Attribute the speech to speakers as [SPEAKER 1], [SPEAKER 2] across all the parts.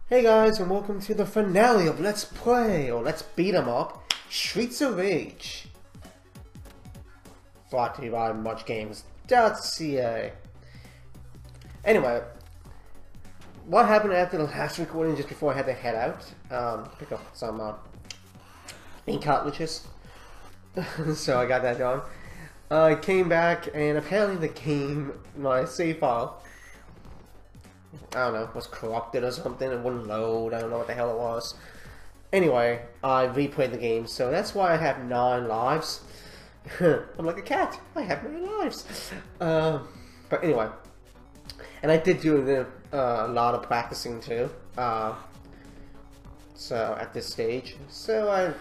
[SPEAKER 1] Hey guys, and welcome to the finale of Let's Play, or Let's Beat 'em Up, Streets of Rage. Brought to you by muchgames.ca. Anyway, what happened after the last recording, just before I had to head out, pick up some ink cartridges. So I got that done. I came back, and apparently the game, my save file, I don't know, was corrupted or something. It wouldn't load. I don't know what the hell it was. Anyway, I replayed the game, so that's why I have 9 lives. I'm like a cat. I have 9 lives. But anyway, and I did do a lot of practicing too. So at this stage, so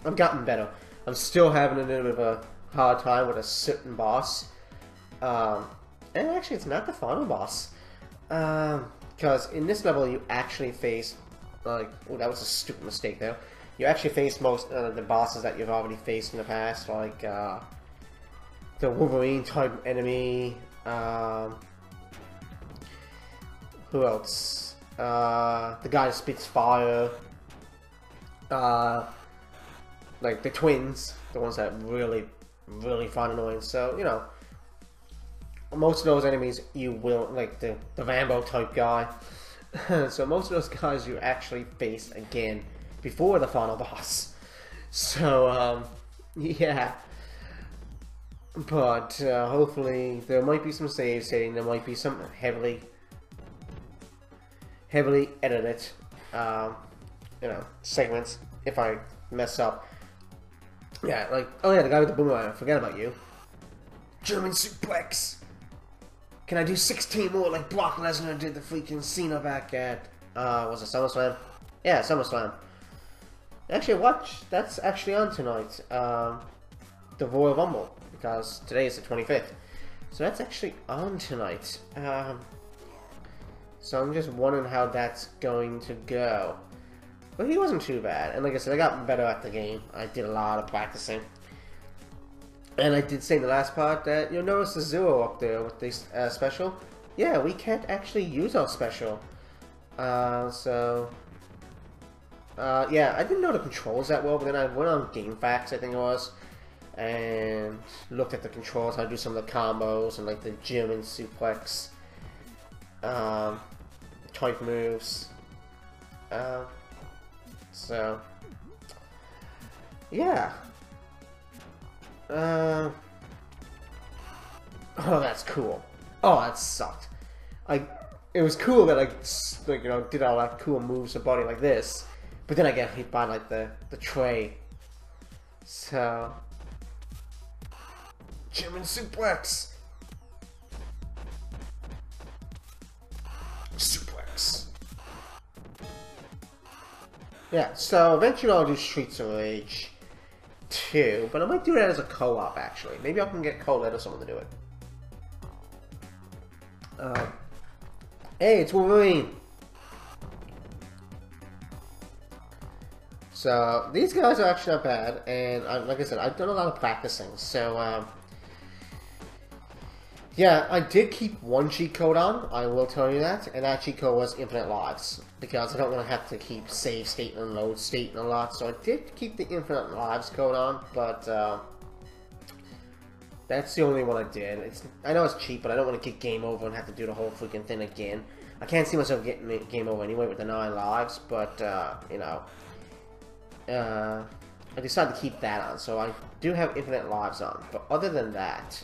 [SPEAKER 1] I've gotten better. I'm still having a little bit of a hard time with a certain boss. And actually, it's not the final boss. Because in this level you actually face, like, oh, that was a stupid mistake there. You actually face most of the bosses that you've already faced in the past, like, the Wolverine type enemy, who else? The guy that spits fire, like the twins, the ones that really find annoying, so, you know. Most of those enemies you will, like the Rambo type guy. So most of those guys you actually face again before the final boss. So, yeah. But, hopefully there might be some save setting, there might be some heavily edited, you know, segments if I mess up. Yeah, like, oh yeah, the guy with the boomerang, I forgot about you. German suplex! Can I do 16 more like Brock Lesnar did the freaking Cena back at, was it SummerSlam? Yeah, SummerSlam. Actually, that's actually on tonight, the Royal Rumble, because today is the 25th. So that's actually on tonight. So I'm just wondering how that's going to go. But he wasn't too bad, and like I said, I got better at the game. I did a lot of practicing. And I did say in the last part that you'll notice the 0 up there with this special. Yeah, we can't actually use our special. Yeah, I didn't know the controls that well, but then I went on GameFAQs, I think it was, and looked at the controls, how to do some of the combos, and like the German suplex type moves. So, yeah. Oh, that's cool. Oh, that sucked. It was cool that I, like, you know, did all that cool moves with body like this, but then I get hit by like the tray. So, German suplex. Suplex. Yeah. So eventually I'll do Streets of Rage 2, but I might do that as a co-op actually. Maybe I can get Colette or someone to do it. Hey, it's Wolverine! So, these guys are actually not bad, and like I said, I've done a lot of practicing, so, yeah, I did keep one cheat code on, I will tell you that, and that cheat code was infinite lives, because I don't want to have to keep save state and load state and a lot, so I did keep the infinite lives code on, but, that's the only one I did. I know it's cheap, but I don't want to get game over and have to do the whole freaking thing again. I can't see myself getting game over anyway with the 9 lives, but, you know, I decided to keep that on, so I do have infinite lives on, but other than that,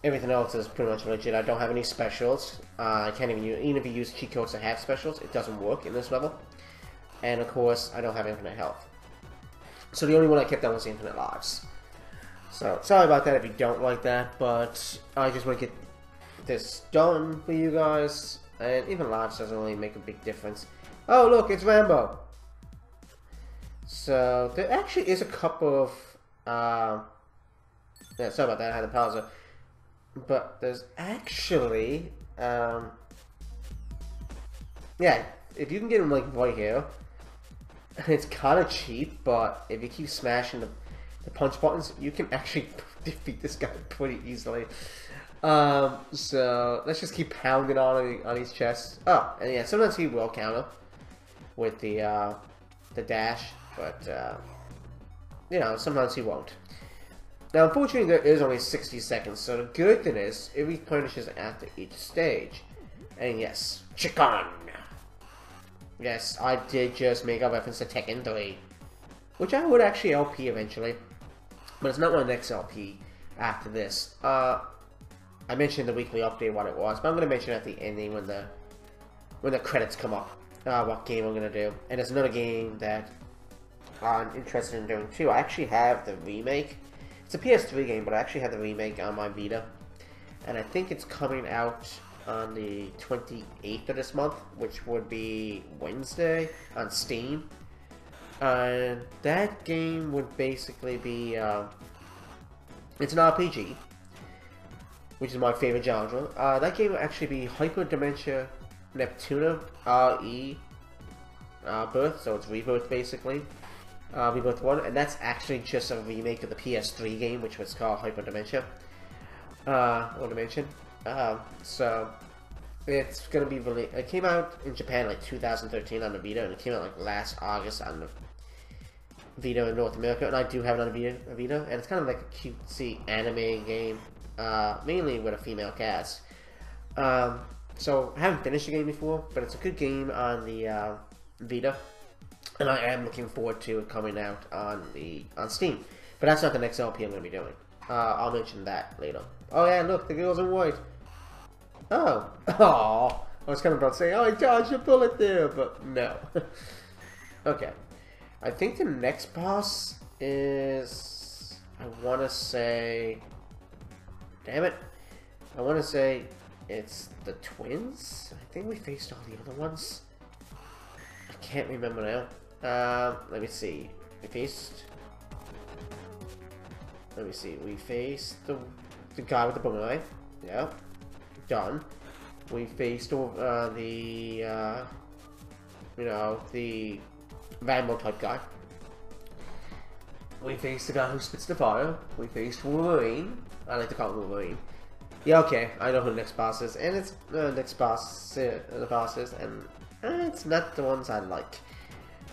[SPEAKER 1] everything else is pretty much legit. I don't have any specials. I can't even use, even if you use cheat codes to have specials, it doesn't work in this level. And of course, I don't have infinite health. So the only one I kept on was infinite lives. So, sorry about that if you don't like that, but I just want to get this done for you guys. And even lives doesn't really make a big difference. Oh, look, it's Rambo! So, there actually is a couple of, yeah, sorry about that, I had to pause it. But there's actually, yeah, if you can get him, like, right here, it's kind of cheap, but if you keep smashing the punch buttons, you can actually defeat this guy pretty easily. So let's just keep pounding on his chest. Oh, and yeah, sometimes he will counter with the dash, but you know, sometimes he won't. Now, unfortunately, there is only 60 seconds, so the good thing is it replenishes after each stage. And yes, chicken. Yes, I did just make a reference to Tekken 3, which I would actually LP eventually, but it's not my next LP after this. I mentioned the weekly update what it was, but I'm going to mention at the ending when the credits come up what game I'm going to do. And there's another game that I'm interested in doing too. I actually have the remake. It's a PS3 game, but I actually have the remake on my Vita, and I think it's coming out on the 28th of this month, which would be Wednesday, on Steam. And that game would basically be it's an RPG, which is my favorite genre. That game will actually be Hyper Dementia Neptuna RE Birth, so it's Rebirth basically. Rebirth 1, and that's actually just a remake of the PS3 game, which was called Hyper Dementia. Or Dimension. So it's gonna be really. It came out in Japan like 2013 on the Vita, and it came out like last August on the Vita in North America, and I do have it on the Vita, and it's kind of like a cutesy anime game, mainly with a female cast. So I haven't finished the game before, but it's a good game on the Vita, and I am looking forward to it coming out on Steam. But that's not the next LP I'm going to be doing. I'll mention that later. Oh yeah, look, the girl's in white. Oh, oh! I was kind of about to say, oh, I dodged a bullet there, but no. Okay. I think the next boss is... I want to say... Damn it. I want to say it's the twins? I think we faced all the other ones. I can't remember now. Let me see. We faced... Let me see. We faced the guy with the boomerang. Yeah. Done. We faced the Rambo type guy. We faced the guy who spits the fire. We faced Wolverine. I like to call him Wolverine. Yeah, okay. I know who the next boss is, and it's the boss is, and it's not the ones I like.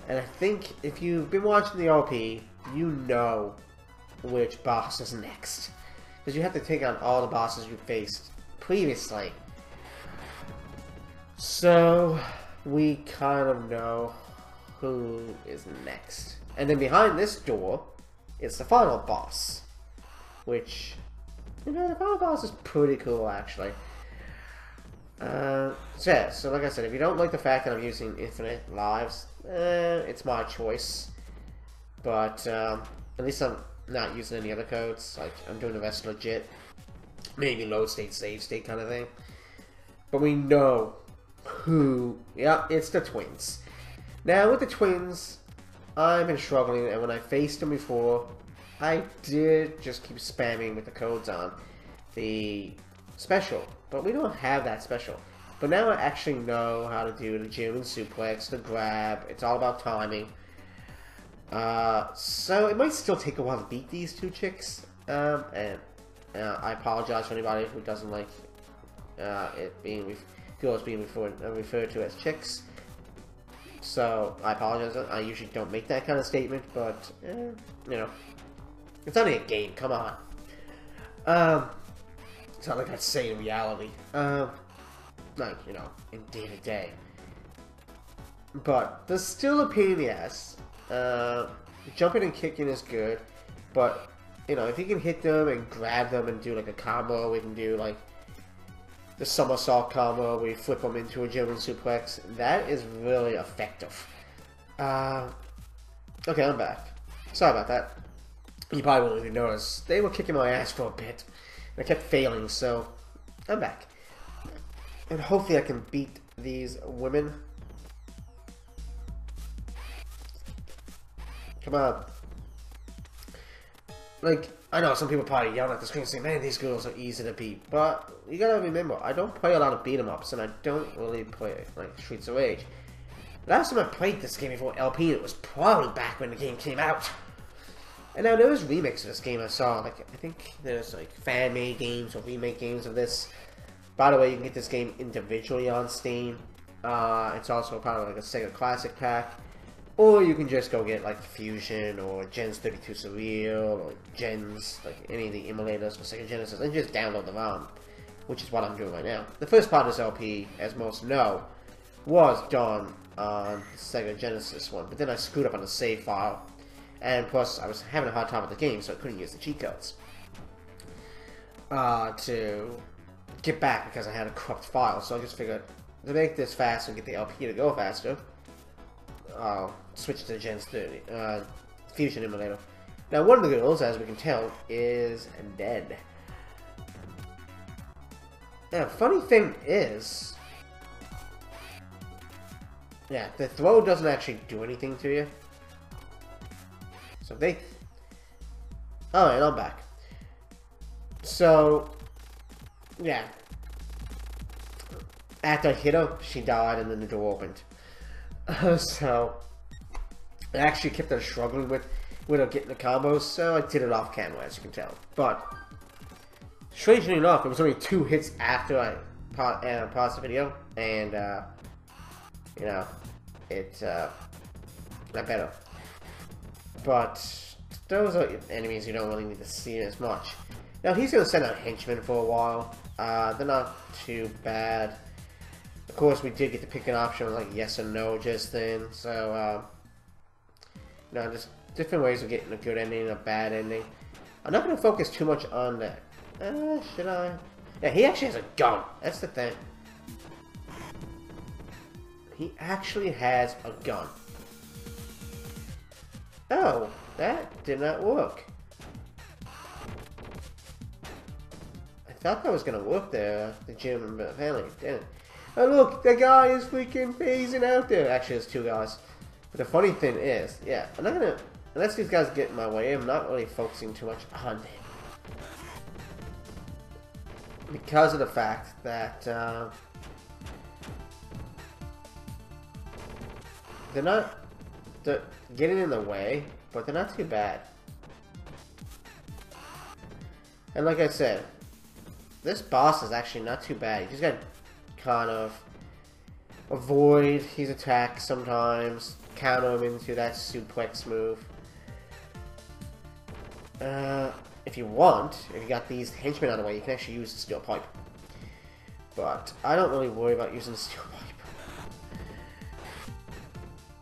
[SPEAKER 1] And I think if you've been watching the RP, you know which boss is next, because you have to take on all the bosses you faced previously. So we kind of know who is next. And then behind this door is the final boss, which, you know, the final boss is pretty cool actually. So yeah, so like I said, if you don't like the fact that I'm using infinite lives, it's my choice. But at least I'm not using any other codes. Like, I'm doing the rest legit. Maybe load state, save state kind of thing. But we know who... Yeah, it's the twins. Now, with the twins, I've been struggling, and when I faced them before, I did just keep spamming with the codes on the special. But we don't have that special. But now I actually know how to do the German suplex, the grab. It's all about timing. So it might still take a while to beat these two chicks. And I apologize for anybody who doesn't like girls being referred to as chicks. So I apologize. I usually don't make that kind of statement, but you know, it's only a game. Come on. It's not like I'd say in reality. Like, you know, in day to day. But there's still a pain in the ass. Jumping and kicking is good, but you know, if you can hit them and grab them and do like a combo, we can do like the somersault combo where we flip them into a German suplex. That is really effective. Okay, I'm back. Sorry about that. You probably won't even notice. They were kicking my ass for a bit. I kept failing, so I'm back. And hopefully I can beat these women. Come on. Like, I know some people probably yelling at the screen saying, man, these girls are easy to beat. But you gotta remember, I don't play a lot of beat 'em ups, and I don't really play like Streets of Rage. Last time I played this game before LP, it was probably back when the game came out. And now there was remakes of this game I saw. Like I think there's like fan-made games or remake games of this. By the way, you can get this game individually on Steam. It's also part of like a Sega Classic pack. Or you can just go get like Fusion or Gens 32 Surreal or Gens, like any of the emulators for Sega Genesis, and just download the ROM, which is what I'm doing right now. The first part of this LP, as most know, was done on the Sega Genesis one, but then I screwed up on the save file, and plus I was having a hard time with the game, so I couldn't use the cheat codes to get back because I had a corrupt file. So I just figured to make this faster and get the LP to go faster, I'll switch to Gens 30 Fusion emulator. Now one of the girls, as we can tell, is dead. Now funny thing is, yeah, the throw doesn't actually do anything to you. So they... Alright, I'm back. So, yeah. After I hit her, she died and then the door opened. So, I actually kept her struggling with her getting the combos, so I did it off camera, as you can tell. But, strangely enough, it was only 2 hits after I paused the video, and, you know, it got better. But those are enemies you don't really need to see as much. Now he's going to send out henchmen for a while. They're not too bad. Of course, we did get to pick an option like yes or no just then. So, you know, just different ways of getting a good ending and a bad ending. I'm not going to focus too much on that. Should I? Yeah, he actually has a gun. That's the thing. He actually has a gun. Oh, that did not work. I thought that was gonna work there, the German family, didn't it? Oh look, the guy is freaking phasing out there. Actually, there's 2 guys. But the funny thing is, yeah, I'm not gonna, unless these guys get in my way, I'm not really focusing too much on them. Because of the fact that, they're getting in the way, but they're not too bad. And like I said, this boss is actually not too bad. You just gotta kind of avoid his attacks sometimes, counter him into that suplex move. If you want, if you got these henchmen out of the way, you can actually use the steel pipe. But I don't really worry about using the steel pipe.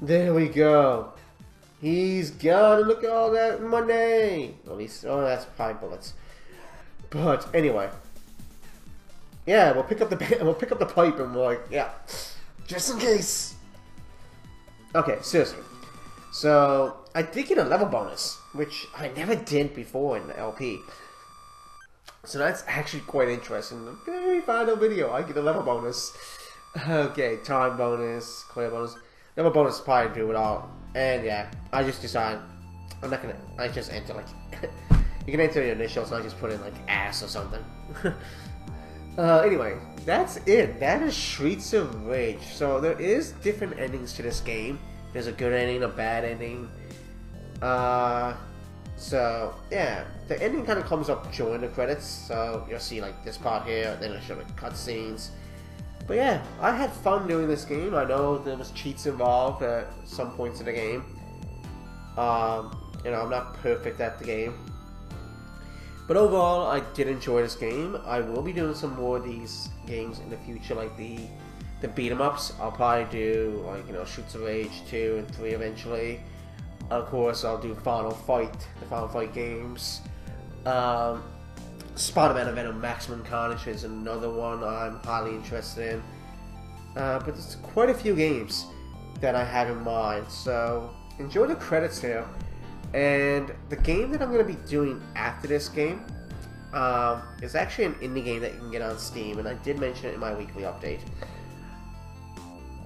[SPEAKER 1] There we go. He's gone. Look at all that money. At least, oh, that's 5 bullets. But anyway, yeah, we'll pick up the pipe and we're like, yeah, just in case. Okay, seriously. So I did get a level bonus, which I never did before in the LP. So that's actually quite interesting. The very final video, I get a level bonus. Okay, time bonus, clear bonus. Level bonus is probably do it all. And yeah, I just decided I'm not gonna. I just enter like you can enter your initials, and I just put in like ass or something. Anyway, that's it. That is Streets of Rage. So there is different endings to this game. There's a good ending, a bad ending. So yeah, the ending kind of comes up during the credits. So you'll see like this part here, then it'll show the cutscenes. But yeah, I had fun doing this game. I know there was cheats involved at some points in the game. You know, I'm not perfect at the game. But overall, I did enjoy this game. I will be doing some more of these games in the future, like the beat 'em ups. I'll probably do, like, you know, Streets of Rage 2 and 3 eventually. Of course, I'll do the Final Fight games. Spider-Man Venom Maximum Carnage is another one I'm highly interested in. But there's quite a few games that I have in mind, so enjoy the credits here. And the game that I'm going to be doing after this game is actually an indie game that you can get on Steam, and I did mention it in my weekly update.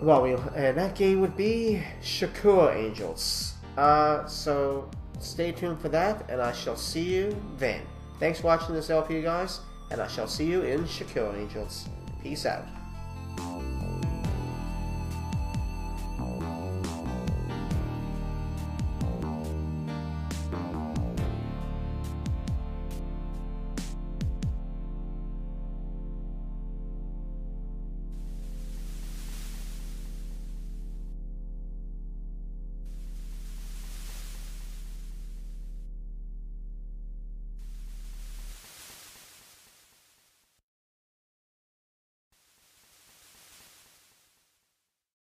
[SPEAKER 1] Well, and that game would be Shakur Angels. So stay tuned for that, and I shall see you then. Thanks for watching this LP, guys, and I shall see you in Shakur Angels. Peace out.